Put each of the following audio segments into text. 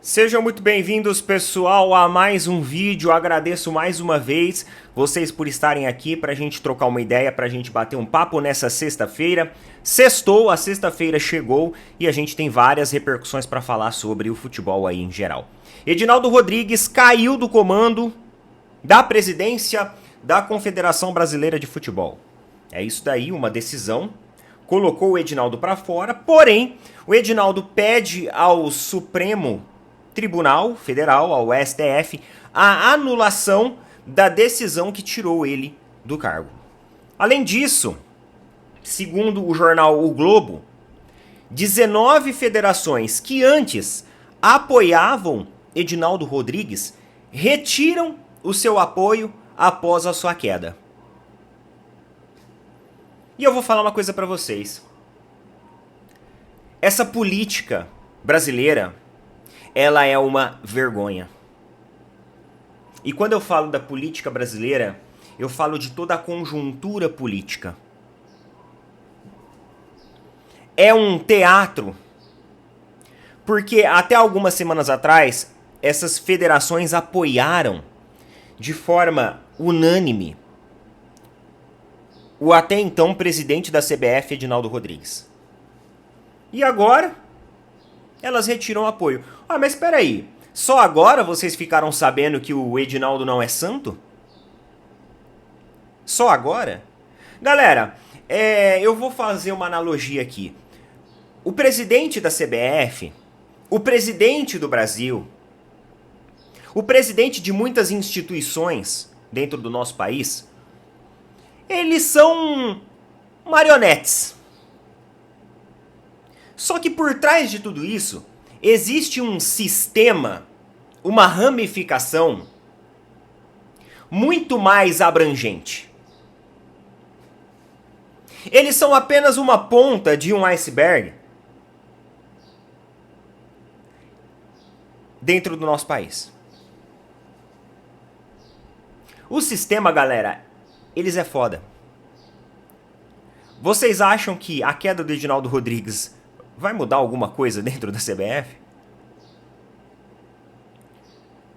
Sejam muito bem-vindos, pessoal, a mais um vídeo. Agradeço mais uma vez vocês por estarem aqui para a gente trocar uma ideia, para a gente bater um papo nessa sexta-feira. Sextou, a sexta-feira chegou e a gente tem várias repercussões para falar sobre o futebol aí em geral. Edinaldo Rodrigues caiu do comando da presidência da Confederação Brasileira de Futebol. É isso daí, uma decisão. Colocou o Edinaldo para fora, porém, o Edinaldo pede ao Supremo Tribunal Federal, ao STF, a anulação da decisão que tirou ele do cargo. Além disso, segundo o jornal O Globo, 19 federações que antes apoiavam Edinaldo Rodrigues retiram o seu apoio após a sua queda. E eu vou falar uma coisa para vocês. Essa política brasileira, ela é uma vergonha. E quando eu falo da política brasileira, eu falo de toda a conjuntura política. É um teatro, porque até algumas semanas atrás, essas federações apoiaram de forma unânime o até então presidente da CBF, Edinaldo Rodrigues. E agora, elas retiram o apoio. Ah, mas espera aí, só agora vocês ficaram sabendo que o Edinaldo não é santo? Só agora? Galera, eu vou fazer uma analogia aqui. O presidente da CBF, o presidente do Brasil, o presidente de muitas instituições dentro do nosso país, eles são marionetes. Só que por trás de tudo isso, existe um sistema, uma ramificação muito mais abrangente. Eles são apenas uma ponta de um iceberg dentro do nosso país. O sistema, galera, eles é foda. Vocês acham que a queda do Edinaldo Rodrigues vai mudar alguma coisa dentro da CBF?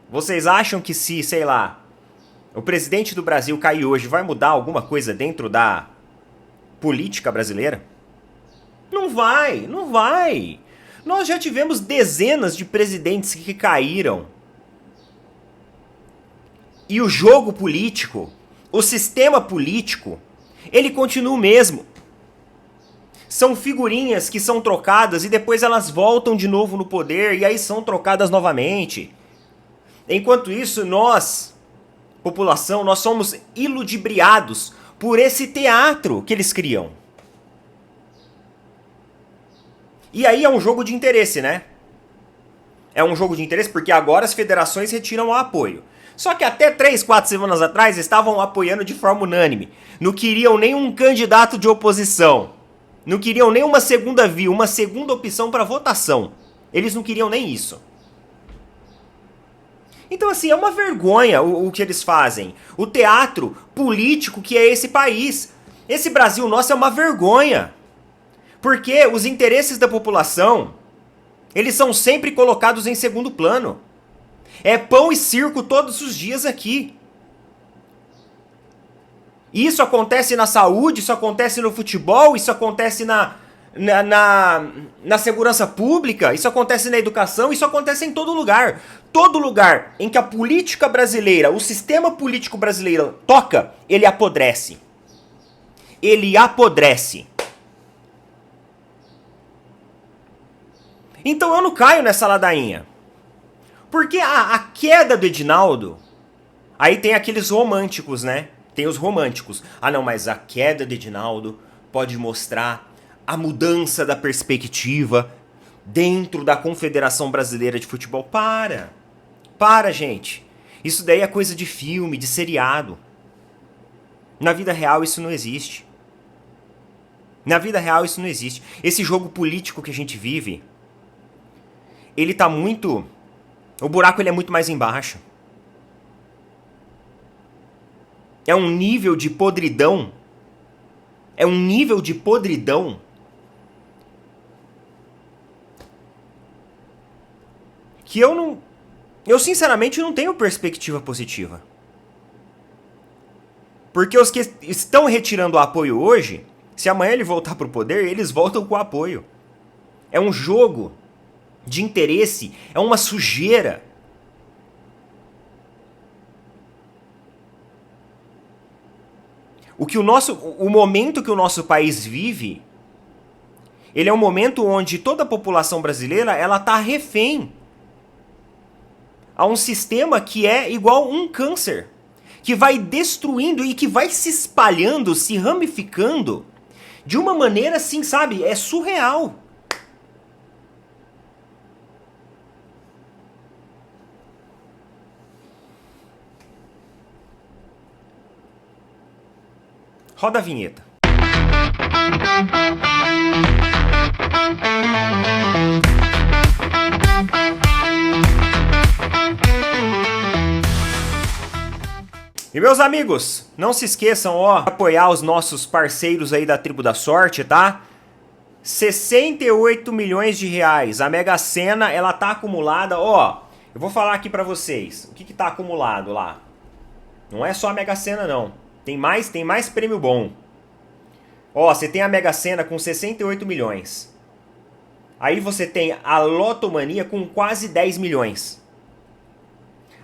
Vocês acham que se, sei lá, o presidente do Brasil cair hoje, vai mudar alguma coisa dentro da política brasileira? Não vai, não vai. Nós já tivemos dezenas de presidentes que caíram. E o jogo político, o sistema político, ele continua o mesmo. São figurinhas que são trocadas e depois elas voltam de novo no poder e aí são trocadas novamente. Enquanto isso, nós, população, nós somos iludibriados por esse teatro que eles criam. E aí é um jogo de interesse, né? É um jogo de interesse porque agora as federações retiram o apoio. Só que até 3, 4 semanas atrás estavam apoiando de forma unânime. Não queriam nenhum candidato de oposição. Não queriam nem uma segunda via, uma segunda opção para votação. Eles não queriam nem isso. Então, assim, é uma vergonha o que eles fazem. O teatro político que é esse país. Esse Brasil nosso é uma vergonha. Porque os interesses da população, eles são sempre colocados em segundo plano. É pão e circo todos os dias aqui. Isso acontece na saúde, isso acontece no futebol, isso acontece na segurança pública, isso acontece na educação, isso acontece em todo lugar. Todo lugar em que a política brasileira, o sistema político brasileiro toca, ele apodrece. Ele apodrece. Então eu não caio nessa ladainha. Porque a queda do Edinaldo, aí tem aqueles românticos, né? Tem os românticos. Ah não, mas a queda do Edinaldo pode mostrar a mudança da perspectiva dentro da Confederação Brasileira de Futebol. Para, gente. Isso daí é coisa de filme, de seriado. Na vida real isso não existe. Na vida real isso não existe. Esse jogo político que a gente vive, ele tá muito... O buraco ele é muito mais embaixo. É um nível de podridão. É um nível de podridão que eu sinceramente não tenho perspectiva positiva. Porque os que estão retirando o apoio hoje, se amanhã ele voltar pro poder, eles voltam com o apoio. É um jogo de interesse, é uma sujeira. O momento que o nosso país vive, ele é um momento onde toda a população brasileira, ela tá refém a um sistema que é igual um câncer, que vai destruindo e que vai se espalhando, se ramificando de uma maneira assim, sabe? É surreal. Roda a vinheta. E meus amigos, não se esqueçam, ó, de apoiar os nossos parceiros aí da Tribo da Sorte, tá? 68 milhões de reais. A Mega Sena, ela tá acumulada, ó. Eu vou falar aqui pra vocês. O que tá acumulado lá? Não é só a Mega Sena, não. Tem mais prêmio bom. Ó, você tem a Mega Sena com 68 milhões. Aí você tem a Lotomania com quase 10 milhões.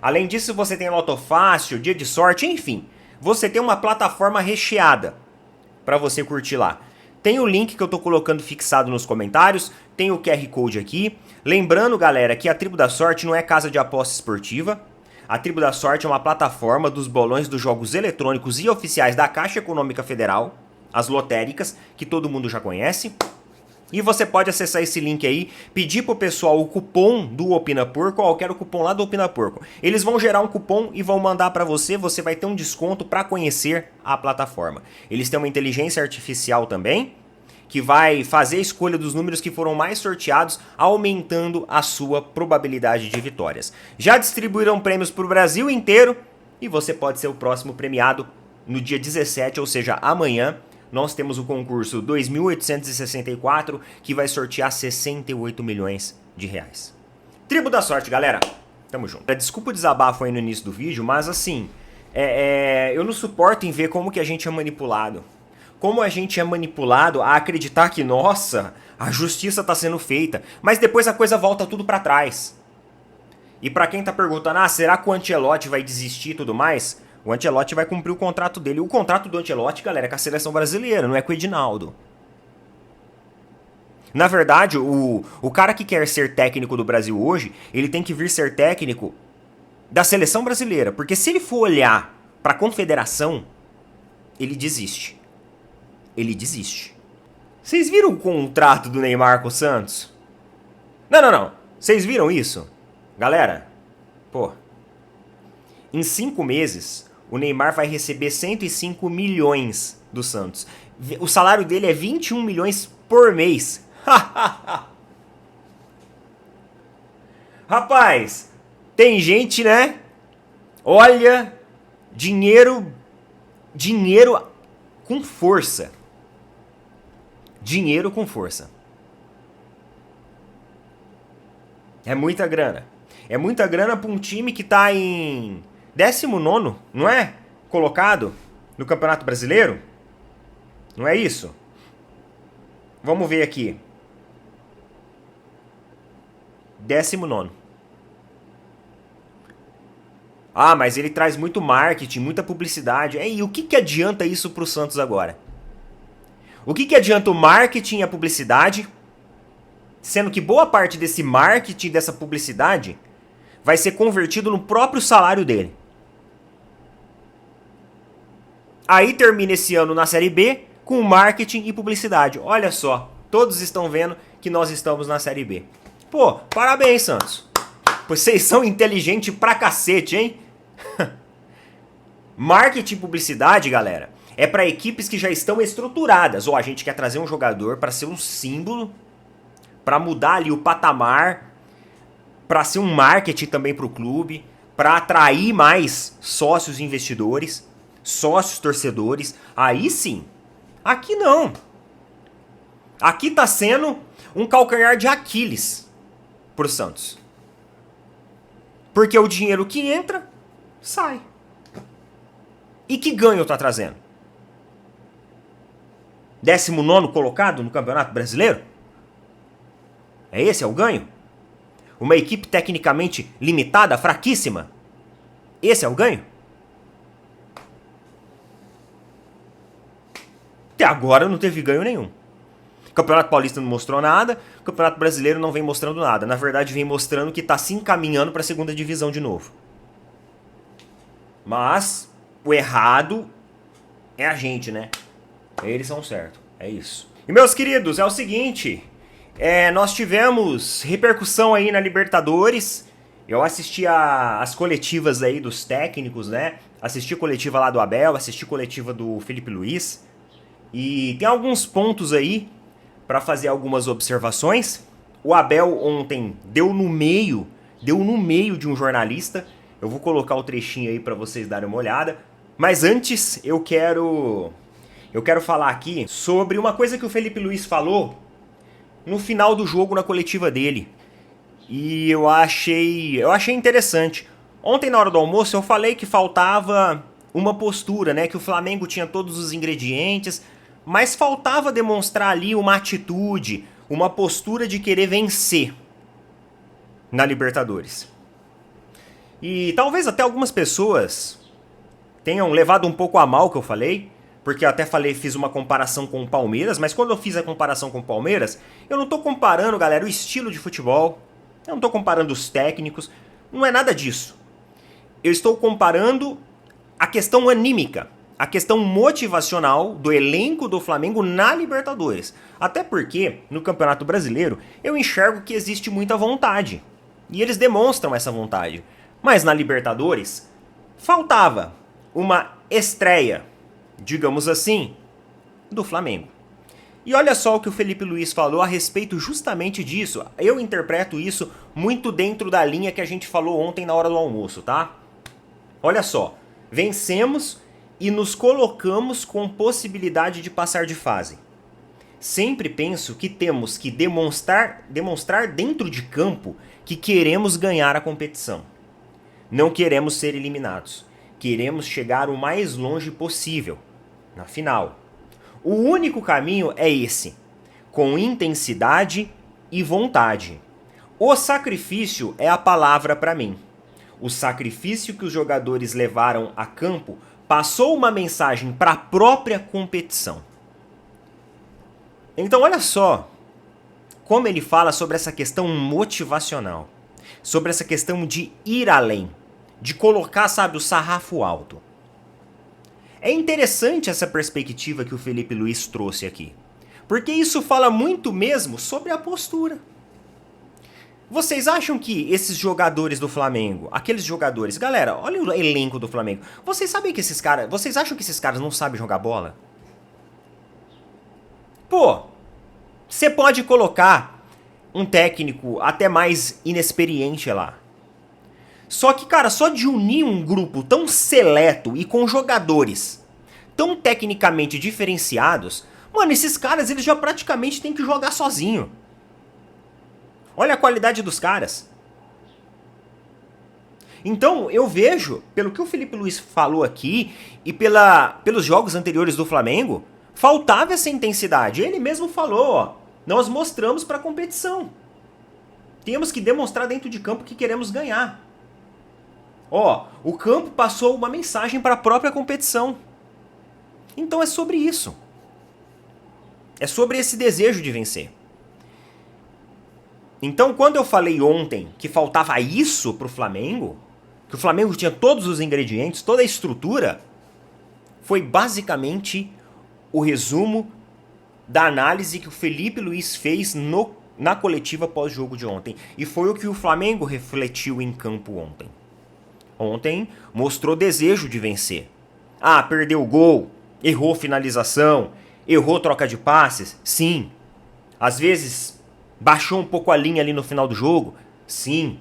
Além disso, você tem a Loto Fácil, Dia de Sorte, enfim. Você tem uma plataforma recheada para você curtir lá. Tem o link que eu tô colocando fixado nos comentários, tem o QR Code aqui. Lembrando, galera, que a Tribo da Sorte não é casa de aposta esportiva. A Tribo da Sorte é uma plataforma dos bolões dos jogos eletrônicos e oficiais da Caixa Econômica Federal, as lotéricas, que todo mundo já conhece. E você pode acessar esse link aí, pedir pro pessoal o cupom do Opina Porco, ó, eu quero o cupom lá do Opina Porco. Eles vão gerar um cupom e vão mandar pra você, você vai ter um desconto pra conhecer a plataforma. Eles têm uma inteligência artificial também, que vai fazer a escolha dos números que foram mais sorteados, aumentando a sua probabilidade de vitórias. Já distribuíram prêmios pro Brasil inteiro e você pode ser o próximo premiado no dia 17, ou seja, amanhã. Nós temos o concurso 2864, que vai sortear 68 milhões de reais. Tribo da Sorte, galera. Tamo junto. Desculpa o desabafo aí no início do vídeo, mas assim, eu não suporto em ver como que a gente é manipulado. Como a gente é manipulado a acreditar que, nossa, a justiça tá sendo feita, mas depois a coisa volta tudo pra trás. E pra quem tá perguntando, será que o Ancelotti vai desistir e tudo mais? O Ancelotti vai cumprir o contrato dele. O contrato do Ancelotti, galera, é com a seleção brasileira, não é com o Edinaldo. Na verdade, o cara que quer ser técnico do Brasil hoje, ele tem que vir ser técnico da seleção brasileira. Porque se ele for olhar pra confederação, ele desiste. Ele desiste. Vocês viram o contrato do Neymar com o Santos? Não. Vocês viram isso? Galera, pô. Em 5 meses, o Neymar vai receber 105 milhões do Santos. O salário dele é 21 milhões por mês. Rapaz, tem gente, né? Olha, dinheiro com força. Dinheiro com força. É muita grana. É muita grana para um time que tá em 19º, não é? Colocado no Campeonato Brasileiro? Não é isso? Vamos ver aqui. 19º. Mas ele traz muito marketing, muita publicidade. E o que adianta isso pro Santos agora? O que adianta o marketing e a publicidade, sendo que boa parte desse marketing, dessa publicidade, vai ser convertido no próprio salário dele? Aí termina esse ano na Série B com marketing e publicidade. Olha só, todos estão vendo que nós estamos na Série B. Pô, parabéns, Santos. Vocês são inteligentes pra cacete, hein? Marketing e publicidade, galera, é para equipes que já estão estruturadas. A gente quer trazer um jogador para ser um símbolo, para mudar ali o patamar, para ser um marketing também para o clube, para atrair mais sócios investidores, sócios torcedores. Aí sim. Aqui não. Aqui tá sendo um calcanhar de Aquiles pro Santos. Porque o dinheiro que entra, sai. E que ganho tá trazendo? 19º colocado no Campeonato Brasileiro? Esse é o ganho? Uma equipe tecnicamente limitada, fraquíssima? Esse é o ganho? Até agora não teve ganho nenhum. O Campeonato Paulista não mostrou nada, o Campeonato Brasileiro não vem mostrando nada. Na verdade, vem mostrando que está se encaminhando para a segunda divisão de novo. Mas o errado é a gente, né? Eles são certos. É isso. E meus queridos, é o seguinte. Nós tivemos repercussão aí na Libertadores. Eu assisti as coletivas aí dos técnicos, né? Assisti a coletiva lá do Abel, assisti a coletiva do Felipe Luiz. E tem alguns pontos aí para fazer algumas observações. O Abel ontem deu no meio de um jornalista. Eu vou colocar o trechinho aí para vocês darem uma olhada. Mas antes eu quero falar aqui sobre uma coisa que o Felipe Luiz falou no final do jogo na coletiva dele. E eu achei interessante. Ontem na hora do almoço eu falei que faltava uma postura, né? Que o Flamengo tinha todos os ingredientes, mas faltava demonstrar ali uma atitude, uma postura de querer vencer na Libertadores. E talvez até algumas pessoas tenham levado um pouco a mal o que eu falei, porque eu até fiz uma comparação com o Palmeiras, mas quando eu fiz a comparação com o Palmeiras, eu não tô comparando, galera, o estilo de futebol, eu não tô comparando os técnicos, não é nada disso. Eu estou comparando a questão anímica, a questão motivacional do elenco do Flamengo na Libertadores. Até porque, no Campeonato Brasileiro, eu enxergo que existe muita vontade. E eles demonstram essa vontade. Mas na Libertadores, faltava uma estreia, digamos assim, do Flamengo. E olha só o que o Felipe Luiz falou a respeito justamente disso. Eu interpreto isso muito dentro da linha que a gente falou ontem na hora do almoço, tá? Olha só, vencemos e nos colocamos com possibilidade de passar de fase. Sempre penso que temos que demonstrar dentro de campo que queremos ganhar a competição. Não queremos ser eliminados. Queremos chegar o mais longe possível, na final. O único caminho é esse, com intensidade e vontade. O sacrifício é a palavra para mim. O sacrifício que os jogadores levaram a campo passou uma mensagem para a própria competição. Então olha só como ele fala sobre essa questão motivacional, sobre essa questão de ir além, de colocar, sabe, o sarrafo alto. É interessante essa perspectiva que o Felipe Luiz trouxe aqui, porque isso fala muito mesmo sobre a postura. Vocês acham que esses jogadores do Flamengo, aqueles jogadores, galera, olha o elenco do Flamengo. Vocês acham que esses caras não sabem jogar bola? Pô, você pode colocar um técnico até mais inexperiente lá. Só que, cara, só de unir um grupo tão seleto e com jogadores tão tecnicamente diferenciados, mano, esses caras eles já praticamente têm que jogar sozinho. Olha a qualidade dos caras. Então, eu vejo, pelo que o Felipe Luiz falou aqui e pelos jogos anteriores do Flamengo, faltava essa intensidade. Ele mesmo falou, ó, nós mostramos para a competição. Temos que demonstrar dentro de campo que queremos ganhar. Ó, o campo passou uma mensagem para a própria competição. Então é sobre isso. É sobre esse desejo de vencer. Então, quando eu falei ontem que faltava isso pro Flamengo, que o Flamengo tinha todos os ingredientes, toda a estrutura, foi basicamente o resumo da análise que o Felipe Luiz fez na coletiva pós-jogo de ontem. E foi o que o Flamengo refletiu em campo ontem. Ontem mostrou desejo de vencer. Ah, perdeu o gol, errou finalização, errou troca de passes, sim. Às vezes baixou um pouco a linha ali no final do jogo, sim.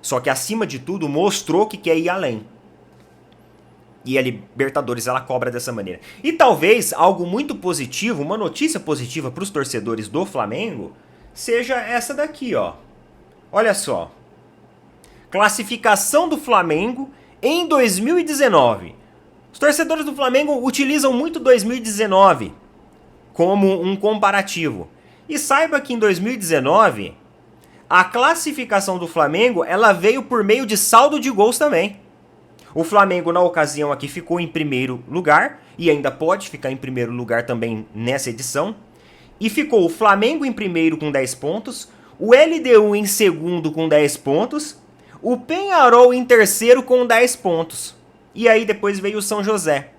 Só que acima de tudo mostrou que quer ir além. E a Libertadores ela cobra dessa maneira. E talvez algo muito positivo, uma notícia positiva para os torcedores do Flamengo, seja essa daqui, ó. Olha só. Classificação do Flamengo em 2019. Os torcedores do Flamengo utilizam muito 2019 como um comparativo. E saiba que em 2019, a classificação do Flamengo ela veio por meio de saldo de gols também. O Flamengo, na ocasião aqui, ficou em primeiro lugar, e ainda pode ficar em primeiro lugar também nessa edição. E ficou o Flamengo em primeiro com 10 pontos, o LDU em segundo com 10 pontos, o Peñarol em terceiro com 10 pontos. E aí depois veio o São José,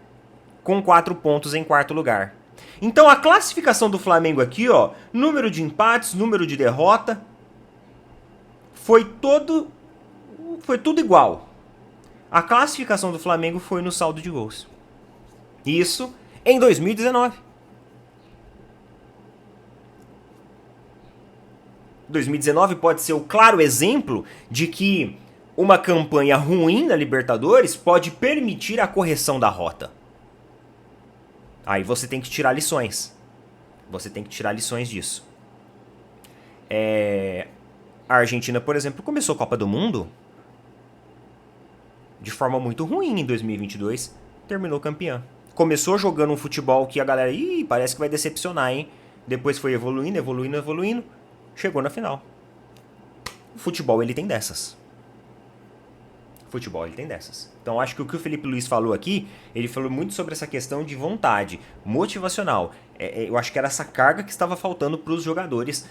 com 4 pontos em quarto lugar. Então a classificação do Flamengo aqui, ó, número de empates, número de derrota, foi tudo igual. A classificação do Flamengo foi no saldo de gols. Isso em 2019. 2019 pode ser o claro exemplo de que uma campanha ruim na Libertadores pode permitir a correção da rota. Aí você tem que tirar lições. Você tem que tirar lições disso. A Argentina, por exemplo, começou a Copa do Mundo de forma muito ruim em 2022, terminou campeã. Começou jogando um futebol que a galera, parece que vai decepcionar, hein? Depois foi evoluindo, chegou na final. O futebol, ele tem dessas. Então, acho que o que o Felipe Luiz falou aqui, ele falou muito sobre essa questão de vontade, motivacional. Eu acho que era essa carga que estava faltando para os jogadores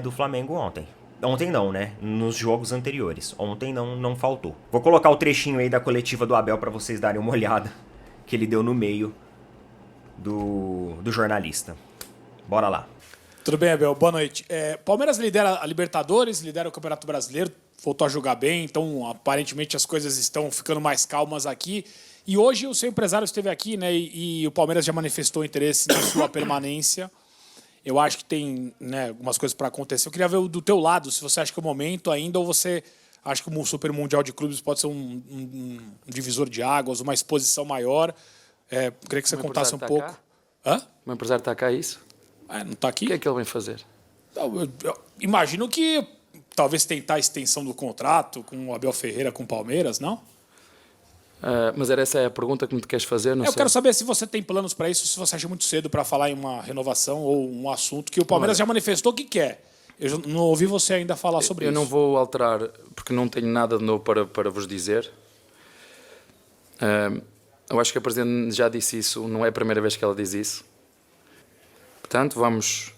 do Flamengo ontem. Ontem não, né? Nos jogos anteriores. Ontem não faltou. Vou colocar o trechinho aí da coletiva do Abel para vocês darem uma olhada que ele deu no meio do jornalista. Bora lá. Tudo bem, Abel? Boa noite. Palmeiras lidera a Libertadores, lidera o Campeonato Brasileiro, voltou a jogar bem, então aparentemente as coisas estão ficando mais calmas aqui. E hoje o seu empresário esteve aqui, né? E o Palmeiras já manifestou interesse na sua permanência. Eu acho que tem, né, algumas coisas para acontecer. Eu queria ver do teu lado, se você acha que é o momento ainda, ou você acha que o Super Mundial de Clubes pode ser um divisor de águas, uma exposição maior. Queria que você contasse um pouco. Cá? Hã? O meu empresário está cá, é isso? Não está aqui? O que é que ele vem fazer? Eu imagino que talvez tentar a extensão do contrato com o Abel Ferreira, com o Palmeiras, não? Mas essa é a pergunta que me queres fazer? Não Eu sei. quero saber se você tem planos para isso, se você acha muito cedo para falar em uma renovação ou um assunto que o Palmeiras já manifestou que quer. Eu não ouvi você ainda falar sobre isso. Eu não vou alterar, porque não tenho nada de novo para vos dizer. Eu acho que a Presidente já disse isso, não é a primeira vez que ela diz isso. Portanto, vamos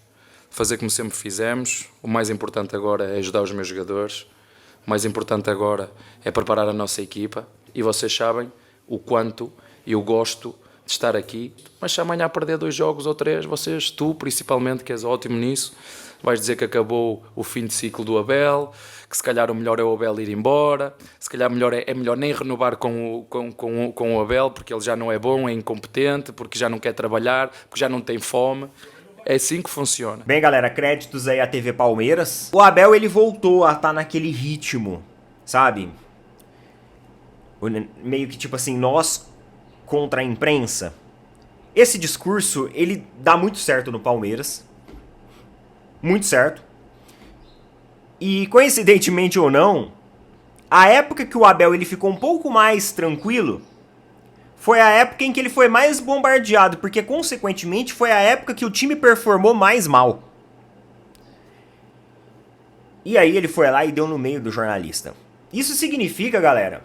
fazer como sempre fizemos. O mais importante agora é ajudar os meus jogadores. O mais importante agora é preparar a nossa equipa. E vocês sabem o quanto eu gosto de estar aqui. Mas se amanhã perder 2 jogos ou 3, tu principalmente, que és ótimo nisso, vais dizer que acabou o fim de ciclo do Abel, que se calhar o melhor é o Abel ir embora, se calhar é melhor nem renovar com o Abel, porque ele já não é bom, é incompetente, porque já não quer trabalhar, porque já não tem fome. É assim que funciona. Bem, galera, créditos aí à TV Palmeiras. O Abel, ele voltou a estar naquele ritmo, sabe? Meio que tipo assim, nós contra a imprensa. Esse discurso, ele dá muito certo no Palmeiras. Muito certo. E coincidentemente ou não, a época que o Abel ele ficou um pouco mais tranquilo foi a época em que ele foi mais bombardeado, porque consequentemente foi a época que o time performou mais mal. E aí ele foi lá e deu no meio do jornalista. Isso significa, galera,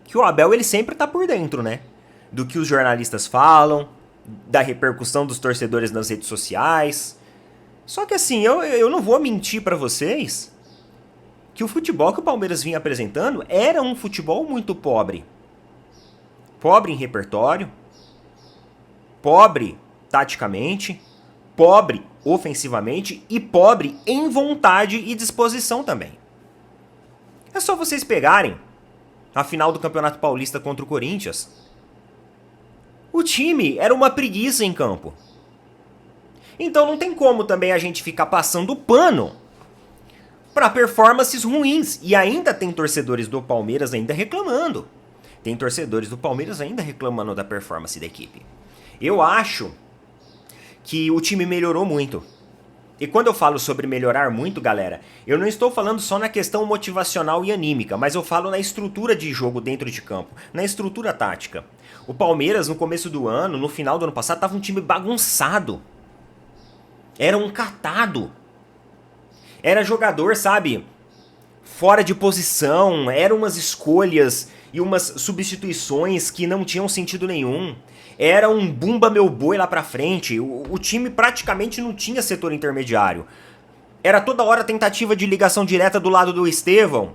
que o Abel ele sempre tá por dentro, né? Do que os jornalistas falam, da repercussão dos torcedores nas redes sociais. Só que assim, eu não vou mentir pra vocês que o futebol que o Palmeiras vinha apresentando era um futebol muito pobre. Pobre em repertório, pobre taticamente, pobre ofensivamente e pobre em vontade e disposição também. É só vocês pegarem a final do Campeonato Paulista contra o Corinthians. O time era uma preguiça em campo. Então não tem como também a gente ficar passando pano para performances ruins. E ainda tem torcedores do Palmeiras ainda reclamando. Tem torcedores do Palmeiras ainda reclamando da performance da equipe. Eu acho que o time melhorou muito. E quando eu falo sobre melhorar muito, galera, eu não estou falando só na questão motivacional e anímica, mas eu falo na estrutura de jogo dentro de campo, na estrutura tática. O Palmeiras, no começo do ano, no final do ano passado, estava um time bagunçado. Era um catado. Era jogador, sabe, fora de posição, eram umas escolhas e umas substituições que não tinham sentido nenhum. Era um bumba meu boi lá pra frente. O time praticamente não tinha setor intermediário. Era toda hora tentativa de ligação direta do lado do Estevão.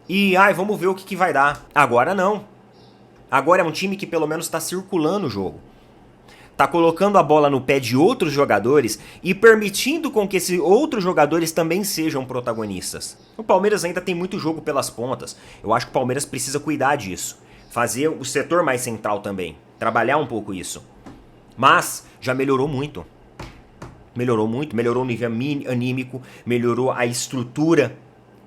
E, vamos ver o que vai dar. Agora não. Agora é um time que pelo menos está circulando o jogo. Tá colocando a bola no pé de outros jogadores e permitindo com que esses outros jogadores também sejam protagonistas. O Palmeiras ainda tem muito jogo pelas pontas. Eu acho que o Palmeiras precisa cuidar disso. Fazer o setor mais central também. Trabalhar um pouco isso. Mas já melhorou muito. Melhorou muito. Melhorou o nível anímico. Melhorou a estrutura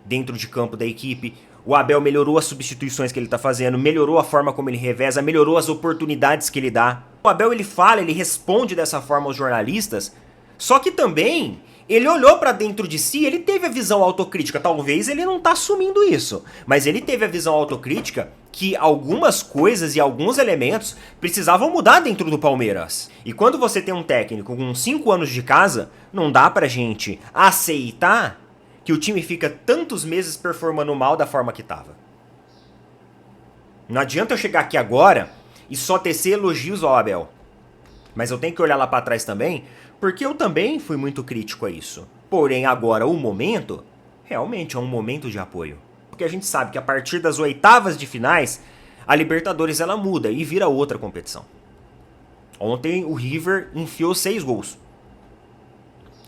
dentro de campo da equipe. O Abel melhorou as substituições que ele tá fazendo. Melhorou a forma como ele reveza. Melhorou as oportunidades que ele dá. O Abel, ele fala, ele responde dessa forma aos jornalistas. Só que também, ele olhou pra dentro de si, ele teve a visão autocrítica. Talvez ele não tá assumindo isso, mas ele teve a visão autocrítica que algumas coisas e alguns elementos precisavam mudar dentro do Palmeiras. E quando você tem um técnico com 5 anos de casa, não dá pra gente aceitar que o time fica tantos meses performando mal da forma que tava. Não adianta eu chegar aqui agora e só tecer elogios ao Abel. Mas eu tenho que olhar lá pra trás também, porque eu também fui muito crítico a isso. Porém, agora o momento, realmente é um momento de apoio. Porque a gente sabe que a partir das oitavas de finais, a Libertadores ela muda e vira outra competição. Ontem o River enfiou 6 gols.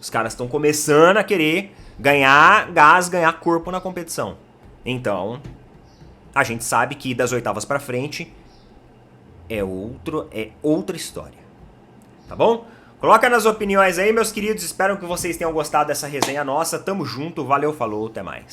Os caras estão começando a querer ganhar gás, ganhar corpo na competição. Então, a gente sabe que das oitavas pra frente é outra história. Tá bom? Coloca nas opiniões aí, meus queridos. Espero que vocês tenham gostado dessa resenha nossa. Tamo junto, valeu, falou, até mais.